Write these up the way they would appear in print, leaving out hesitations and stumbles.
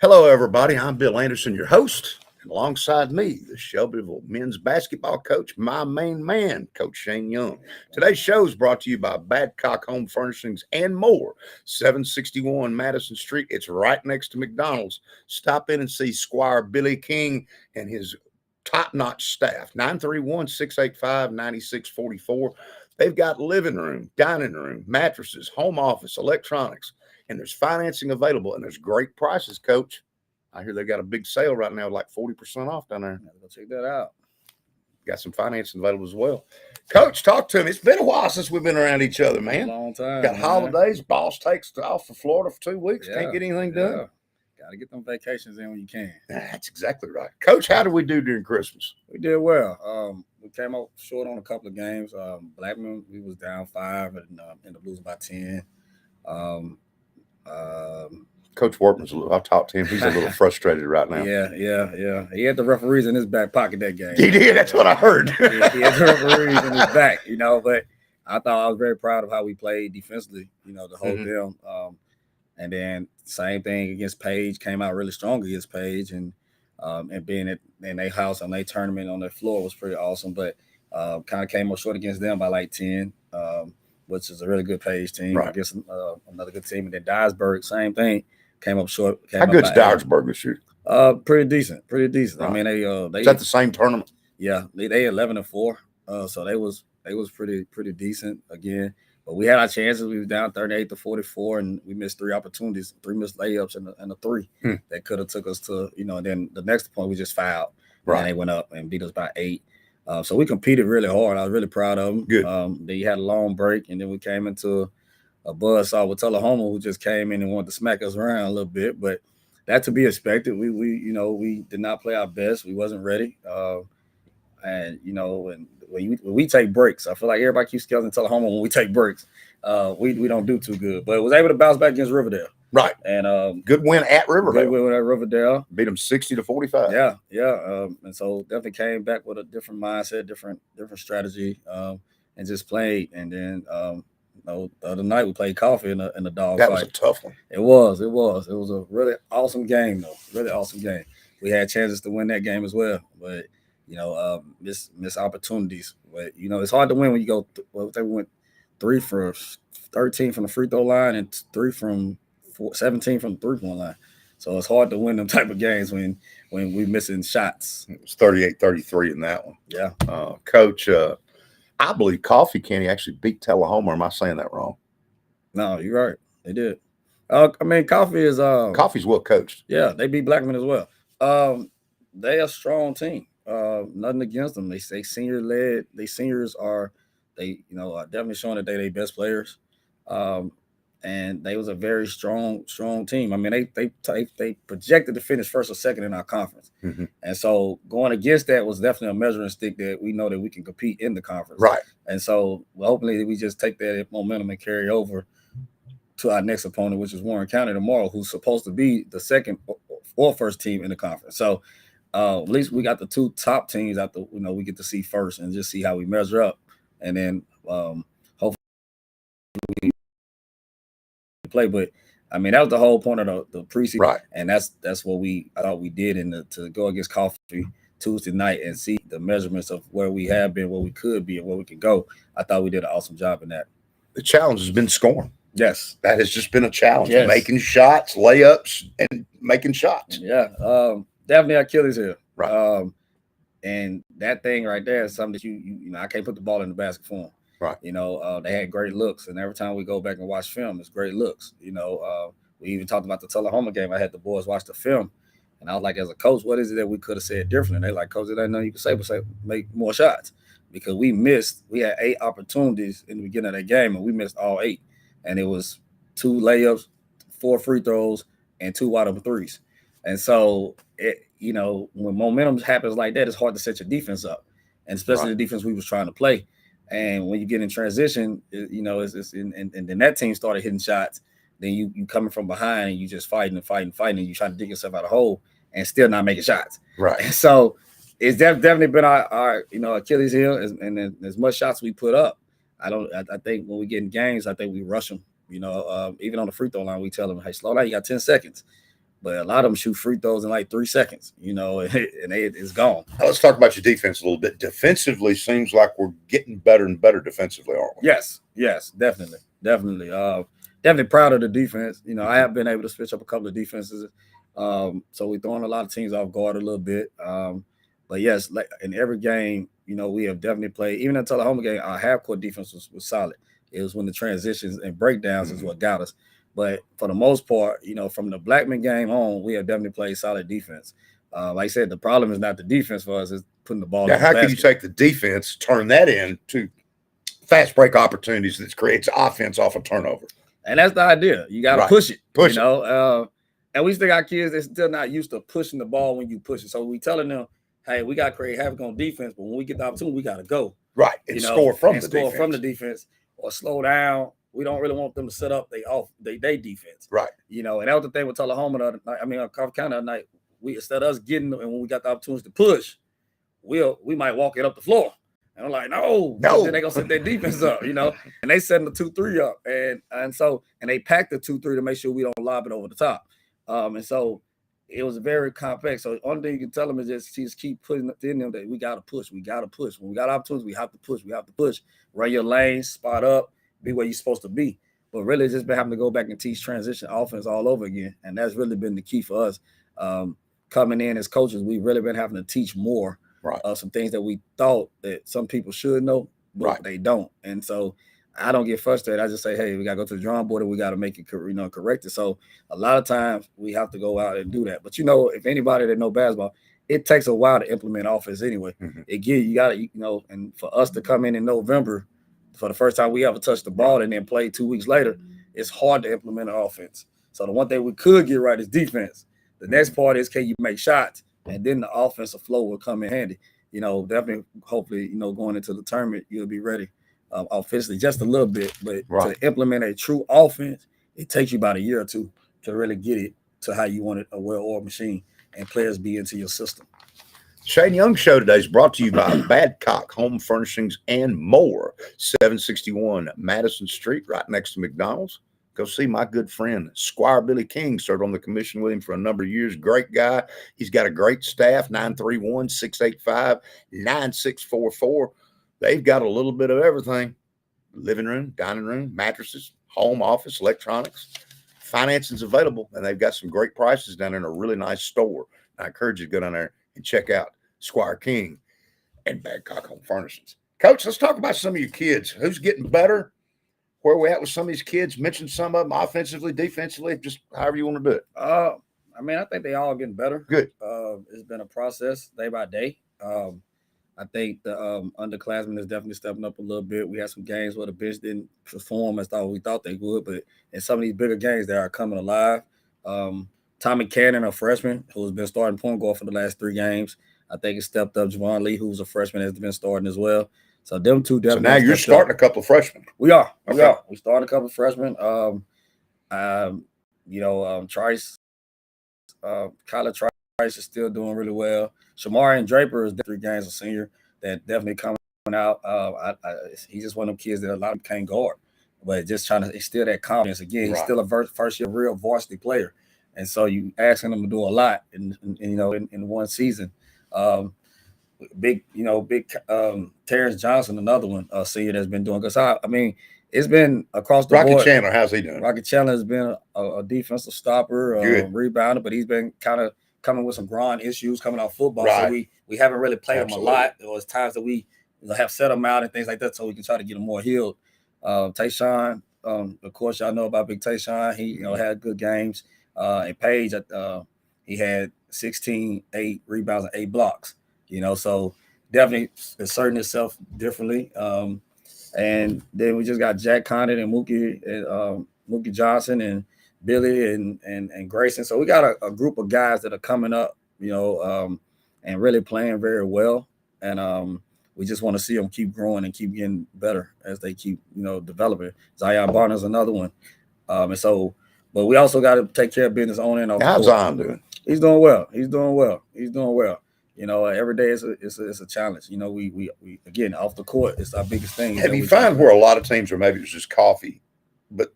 Hello, everybody. I'm Bill Anderson, your host, and alongside me, the Shelbyville men's basketball coach, my main man, Coach Shane Young. Today's show is brought to you by Badcock Home Furnishings and more, 761 Madison Street. It's right next to McDonald's. Stop in and see Squire Billy King and his top-notch staff, 931-685-9644. They've got living room, dining room, mattresses, home office, electronics, and there's financing available, and there's great prices, Coach. I hear they got a big sale right now, like 40% off down there. Go check that out. Got some financing available as well. Coach, talk to me. It's been a while since we've been around each other, man. A long time. Got man. holidays. Boss takes off for Florida for 2 weeks. Can't get anything done. Got to get them vacations in when you can. That's exactly right. Coach, how did we do during Christmas? We did well. We came out short on a couple of games. Blackman, we was down 5 and ended up losing by 10. Coach Workman's I've talked to him. He's a little frustrated right now. Yeah. He had the referees in his back pocket that game. He did. That's what I heard. he had the referees in his back, but I thought I was very proud of how we played defensively, to hold them. And then same thing against Page, came out really strong against Page, and being in their house on their tournament on their floor was pretty awesome. But kind of came up short against them by like 10, which is a really good Page team. Right. Against another good team. And then Dyersburg, same thing, came up short. How good's Dyersburg this year? Pretty decent. Right. I mean, they is that the same tournament? Yeah, they 11-4. So they was pretty decent again. But we had our chances. We was down 38-44, and we missed 3 opportunities, 3 missed layups, and a 3 that could have took us to, and then the next point we just fouled. Right. And they went up and beat us by 8. So we competed really hard. I was really proud of them. Good. They had a long break, and then we came into a buzzsaw with Tullahoma, who just came in and wanted to smack us around a little bit. But that to be expected. We did not play our best. We wasn't ready. And when we take breaks, I feel like everybody keeps killing Tullahoma when we take breaks. We don't do too good, but was able to bounce back against Riverdale. Right. And good win at Riverdale. Good win at Riverdale. Beat them 60-45. Yeah. And so definitely came back with a different mindset, different strategy, and just played. And then the other night we played Coffee in the dog that fight. Was a tough one. It was a really awesome game, though. Really awesome game. We had chances to win that game as well, but miss opportunities. But it's hard to win when you go. We went 3 for 13 from the free throw line and 3 from 17 from the 3-point line. So it's hard to win them type of games when we're missing shots. It was 38-33 in that one. Yeah. Coach, I believe Coffee County actually beat Tullahoma. Or am I saying that wrong? No, you're right. They did. Coffee's well coached. Yeah, they beat Blackman as well. They a strong team. Nothing against them. They say senior led. They seniors are definitely showing that they're their best players. And they was a very strong team. I mean, they projected to finish first or second in our conference. Mm-hmm. And so going against that was definitely a measuring stick that we know that we can compete in the conference. Right. And so hopefully we just take that momentum and carry over to our next opponent, which is Warren County tomorrow, who's supposed to be the second or first team in the conference. So at least we got the 2 top teams out the, we get to see first and just see how we measure up. And then hopefully we play. But I mean, that was the whole point of the preseason. Right. And that's what I thought we did to go against Coffee Tuesday night and see the measurements of where we have been, where we could be, and where we can go. I thought we did an awesome job in that. The challenge has been scoring. Yes. That has just been a challenge. Yes. Making shots, layups, and making shots. Yeah. Definitely Achilles heel. Right. And that thing right there is something that you I can't put the ball in the basket for them. Right. They had great looks, and every time we go back and watch film, it's great looks. We even talked about the Tullahoma game. I had the boys watch the film, and I was like, as a coach, what is it that we could have said differently? They like, coach, there ain't nothing you can say but make more shots, because we had 8 opportunities in the beginning of that game, and we missed all 8, and it was 2 layups, 4 free throws, and 2 wide open threes. And so when momentum happens like that, it's hard to set your defense up, and especially the defense we was trying to play. And when you get in transition, and then that team started hitting shots, then you coming from behind and you just fighting, and you trying to dig yourself out of the hole and still not making shots. Right. And so it's definitely been our Achilles heel, and as much shots we put up, I think when we get in games, I think we rush them. Even on the free throw line, we tell them, hey, slow down, you got 10 seconds. but a lot of them shoot free throws in like 3 seconds, and it's gone. Now, let's talk about your defense a little bit. Defensively, seems like we're getting better and better defensively, aren't we? Yes, definitely. Definitely proud of the defense. I have been able to switch up a couple of defenses. So we're throwing a lot of teams off guard a little bit. But yes, like in every game, we have definitely played. Even until the home game, our half-court defense was solid. It was when the transitions and breakdowns is what got us. But for the most part, from the Blackman game on, we have definitely played solid defense. Like I said, the problem is not the defense for us; it's putting the ball. Now, in the how basket. can you take the defense, turn that into fast break opportunities that creates offense off a turnover? And that's the idea. You got to Right. push it. Push And we still got kids that's still not used to pushing the ball when you push it. So we telling them, hey, we got to create havoc on defense, but when we get the opportunity, we got to go. Right. And score from the defense or slow down. We don't really want them to set up they defense. Right. And that was the thing with Tullahoma the other night. I mean, Coffee County the other night. We instead of us getting them, and when we got the opportunity to push, we might walk it up the floor. And I'm like, no. Then they gonna set their defense up, and they setting the 2-3 up, and they packed the 2-3 to make sure we don't lob it over the top. And so it was very complex. So the only thing you can tell them is just keep putting it in them that we gotta push. We gotta push. When we got opportunities, we have to push. We have to push. Run your lane, spot up, be where you're supposed to be. But really, it's just been having to go back and teach transition offense all over again, and that's really been the key for us. Coming in as coaches, we've really been having to teach more. Right. Some things that we thought that some people should know, but they don't. And so I don't get frustrated. I just say, hey, we got to go to the drawing board and we got to make it, correct it. So a lot of times we have to go out and do that. But, if anybody that know basketball, it takes a while to implement offense anyway. Mm-hmm. You got to, and for us to come in November for the first time we ever touched the ball and then play 2 weeks later, it's hard to implement an offense. So the one thing we could get right is defense. The next part is, can you make shots? And then the offensive flow will come in handy. Definitely, hopefully, going into the tournament, you'll be ready offensively just a little bit. But to implement a true offense, it takes you about a year or two to really get it to how you want it, a well-oiled machine, and players be into your system. Shane Young Show today is brought to you by Badcock Home Furnishings and More, 761 Madison Street, right next to McDonald's. Go see my good friend, Squire Billy King. Served on the commission with him for a number of years. Great guy. He's got a great staff, 931-685-9644. They've got a little bit of everything. Living room, dining room, mattresses, home office, electronics. Financing's available, and they've got some great prices down in a really nice store. I encourage you to go down there and check out Squire King and Badcock Home Furnishings. Coach, let's talk about some of your kids. Who's getting better? Where we at with some of these kids? Mention some of them offensively, defensively, just however you want to do it. I think they all getting better. Good. It's been a process day by day. I think the underclassmen is definitely stepping up a little bit. We had some games where the bench didn't perform as we thought they would, but in some of these bigger games, they are coming alive. Tommy Cannon, a freshman who's been starting point guard for the last 3 games, I think has stepped up. Javon Lee, who's a freshman, has been starting as well. So them two definitely. So now you're starting a couple of freshmen. We are. Okay. We started a couple of freshmen. Trice, Kyler Trice is still doing really well. Shamarian Draper is 3 games a senior that definitely coming out. He's just one of them kids that a lot of them can't guard, but just trying to instill that confidence again. He's still a first year real varsity player, and so you asking him to do a lot in one season. Big Terrence Johnson, another one, senior that's been doing good. So it's been across the board. Rocket Chandler, how's he doing? Rocket Chandler has been a defensive stopper, rebounder, but he's been kind of coming with some groin issues coming out of football. Right. So we haven't really played him a lot. There was times that we have set him out and things like that, so we can try to get him more healed. Tayshawn, of course, y'all know about Big Tayshawn. He had good games. And Page, he had 16, 8 rebounds, and 8 blocks. So definitely asserting itself differently. And then we just got Jack Condon and Mookie Johnson and Billy and Grayson. So we got a group of guys that are coming up, and really playing very well. And we just want to see them keep growing and keep getting better as they keep, developing. Zion Barnes is another one. But we also got to take care of business on and off. How's Zion doing? He's doing well. Every day it's a challenge. We again off the court, it's our biggest thing. Have you found where a lot of teams are maybe it's just coffee, but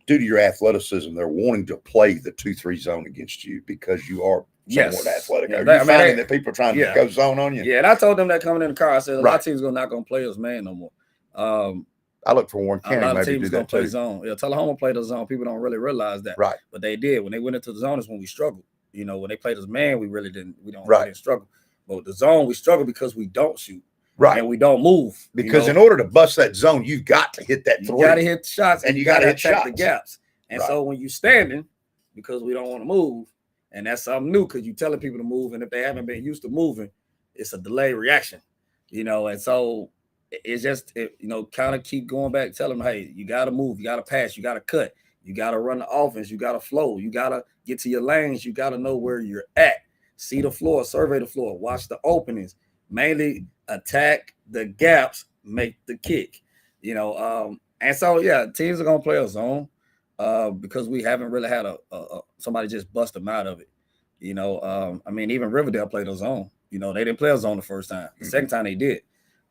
due to your athleticism, they're wanting to play the 2-3 zone against you because you are somewhat athletic. Yeah, Are you finding that people are trying to go zone on you? Yeah, and I told them that coming in the car. I said a lot Right. of teams are not going to play us man no more. I look for Warren A County lot of maybe teams do going that to play too. zone. Yeah, Tullahoma played the zone. People don't really realize that. Right. But they did. When they went into the zone is when we struggled. You know, when they played us man, we didn't struggle. But with the zone, we struggle because we don't shoot. Right. And we don't move. Because in order to bust that zone, you've got to hit that three. You got to hit shots and you got to attack hit the gaps. And so when you standing, because we don't want to move, and that's something new because you're telling people to move, and if they haven't been used to moving, it's a delayed reaction, you know. And so it's just, kind of keep going back, tell them, hey, you got to move, you got to pass, you got to cut, you got to run the offense, you got to flow, you got to get to your lanes, you got to know where you're at, see the floor, survey the floor, watch the openings, mainly attack the gaps, make the kick, and so teams are gonna play a zone because we haven't really had a somebody just bust them out of it. Even Riverdale played a zone. They didn't play a zone the first time. The second time they did.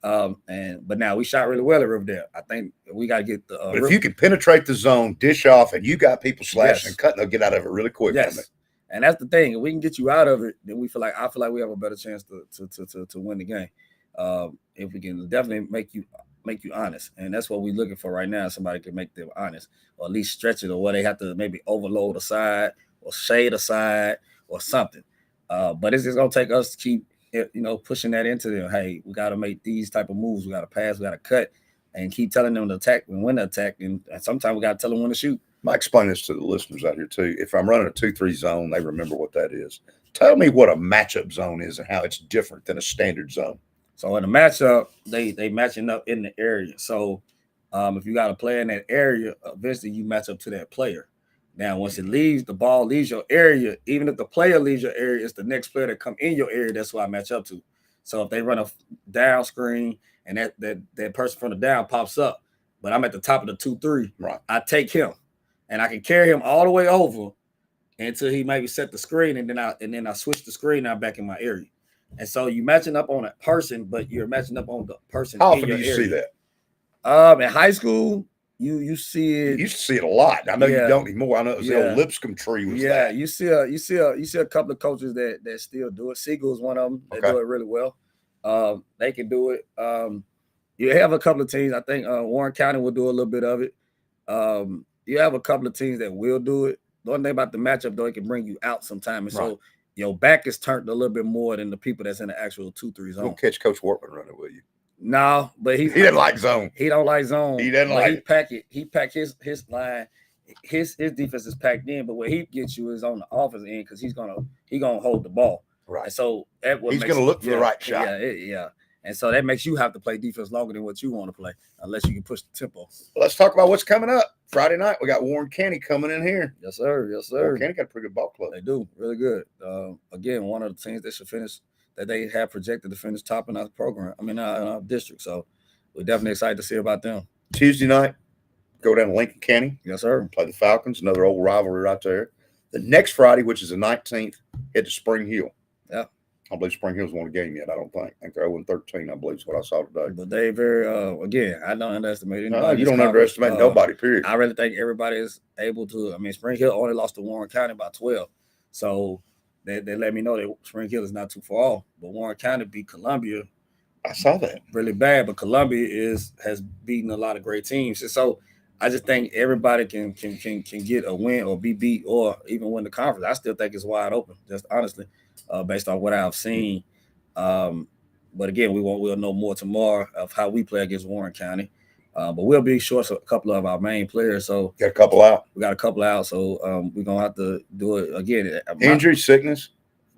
But now we shot really well at Riverdale. I think we got to get the. But if you can penetrate the zone, dish off, and you got people slashing and cutting, they'll get out of it really quick. Yes, and that's the thing. If we can get you out of it, then I feel like we have a better chance to win the game. If we can definitely make you honest, and that's what we're looking for right now. Somebody can make them honest, or at least stretch it, or where they have to maybe overload a side or shade a side or something. But it's just gonna take us to keep pushing that into them. Hey, we got to make these type of moves. We got to pass. We got to cut, and keep telling them to attack and when to attack. And sometimes we got to tell them when to shoot. I explain this to the listeners out here too. If I'm running a 2-3 zone, they remember what that is. Tell me what a matchup zone is and how it's different than a standard zone. So in a matchup, they matching up in the area. So if you got a player in that area, eventually you match up to that player. Now, once the ball leaves your area, even if the player leaves your area, it's the next player that come in your area. That's who I match up to. So if they run a down screen and that person from the down pops up, but I'm at the top of the 2-3, right, I take him and I can carry him all the way over until he maybe set the screen, and then I switch the screen. Now back in my area. And so you matching up on a person, but you're matching up on the person. How often do you see that? In high school, you see it. You used to see it a lot. I know you don't anymore. I know it was the old Lipscomb tree. You see a couple of coaches that still do it. Siegel is one of them that do it really well. They can do it. You have a couple of teams. I think Warren County will do a little bit of it. You have a couple of teams that will do it. The only thing about the matchup, though, it can bring you out sometime. And so your back is turned a little bit more than the people that's in the actual 2-3 zone. Don't catch Coach Wortman running with you. No, but he doesn't like zone. He don't like zone. He doesn't like it. He pack his line. His defense is packed in, but where he gets you is on the offensive end because he's gonna hold the ball. Right. And so he's gonna look for the right shot. Yeah. And so that makes you have to play defense longer than what you want to play, unless you can push the tempo. Let's talk about what's coming up. Friday night, we got Warren County coming in here. Yes, sir. Warren County got a pretty good ball club. They do. Really good. Again, one of the teams that should finish, that they have projected to finish top in our program. In our district. So we're definitely excited to see about them. Tuesday night, go down to Lincoln County. Yes, sir. Play the Falcons, another old rivalry right there. The next Friday, which is the 19th, head to Spring Hill. Yeah. I believe Spring Hill's won a game yet. I don't think. I think they're 0-13, I believe is what I saw today. But they very, again, I don't underestimate anybody. No, you don't underestimate nobody, period. I really think everybody is able to. Spring Hill only lost to Warren County by 12. So they let me know that Spring Hill is not too far off. But Warren County beat Columbia. I saw that. Really bad, but Columbia has beaten a lot of great teams. And so I just think everybody can get a win or be beat or even win the conference. I still think it's wide open, just honestly, based on what I've seen. But again, we'll know more tomorrow of how we play against Warren County. But we'll be short a couple of our main players. So got a couple out. We got a couple out. So we're gonna have to do it again. Injury, sickness.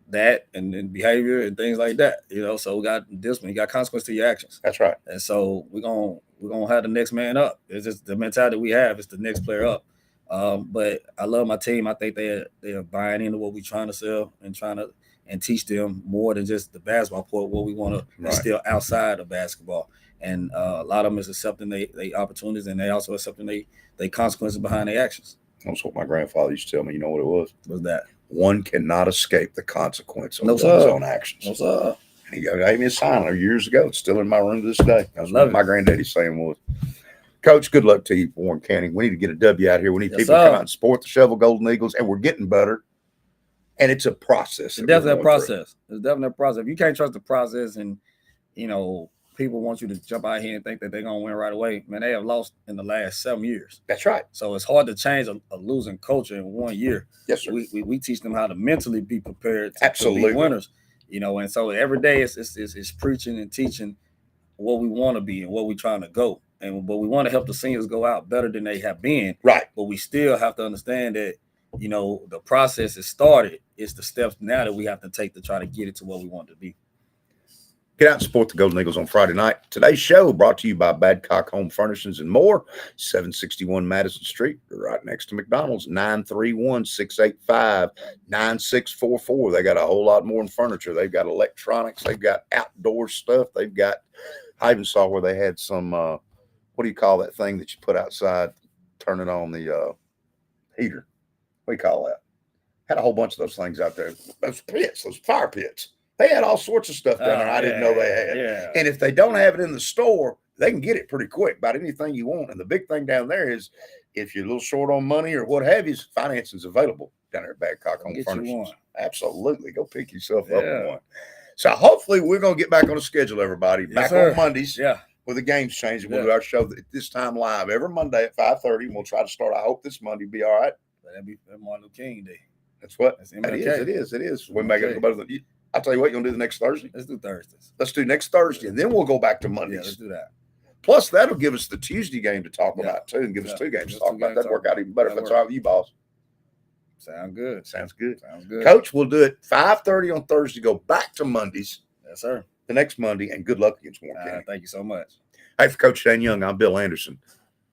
That and then behavior and things like that, So we got discipline, you got consequence to your actions. That's right. And so we're gonna have the next man up. It's just the mentality we have. It's the next player up. But I love my team. I think they are buying into what we're trying to sell and teach them more than just the basketball part. What we want to instill outside of basketball. And a lot of them is accepting they opportunities, and they also accepting they consequences behind their actions. That's what my grandfather used to tell me. You know what it was? What's that? One cannot escape the consequence of one's own actions. No, sir. He gave me a sign years ago. It's still in my room to this day. That's what my granddaddy's saying was. Coach, good luck to you, Warren County. We need to get a W out here. We need Yes, people to come sir. out and support the Shovel Golden Eagles, and we're getting better. And it's a process. It's that we're definitely a going through. process. It's definitely a process. If you can't trust the process, and people want you to jump out here and think that they're gonna win right away, man, they have lost in the last 7 years. That's right. So it's hard to change a losing culture in 1 year. Yes, sir. We teach them how to mentally be prepared to Absolutely. be winners. And so every day it's preaching and teaching what we want to be and what we're trying to go. But we want to help the seniors go out better than they have been. Right. But we still have to understand that, the process is started. It's the steps now that we have to take to try to get it to where we want it to be. Get out and support the Golden Eagles on Friday night. Today's show brought to you by Badcock Home Furnishings and More, 761 Madison Street, right next to McDonald's, 931-685-9644. They got a whole lot more than furniture. They've got electronics. They've got outdoor stuff. They've got, I even saw where they had some, what do you call that thing that you put outside, turn it on the heater? What do you call that? Had a whole bunch of those things out there. Those pits, those fire pits. They had all sorts of stuff down there I didn't know they had. Yeah. And if they don't have it in the store, they can get it pretty quick, about anything you want. And the big thing down there is if you're a little short on money or what have you, financing is available down there at Badcock Home Furnishings. Absolutely. Go pick yourself up one. So hopefully we're going to get back on the schedule, everybody. Back on Mondays. Yeah. With the games changing. We'll do our show at this time live every Monday at 5:30. And we'll try to start. I hope this Monday will be all right. That'd be Martin Luther King Day. That's what That's it MLK. is. It is. We make it better than you. I'll tell you what, you want to do the next Thursday? Let's do Thursdays. Let's do next Thursday, and then we'll go back to Mondays. Yeah, let's do that. Plus, that'll give us the Tuesday game to talk about, too, and give us 2 games to talk about. That'd work out even better if that's all right with you, boss. Sound good. Sounds good. Sounds good. Coach, we'll do it 5:30 on Thursday, go back to Mondays. Yes, sir. The next Monday, and good luck against Warren County. Thank you so much. Hey, for Coach Shane Young, I'm Bill Anderson.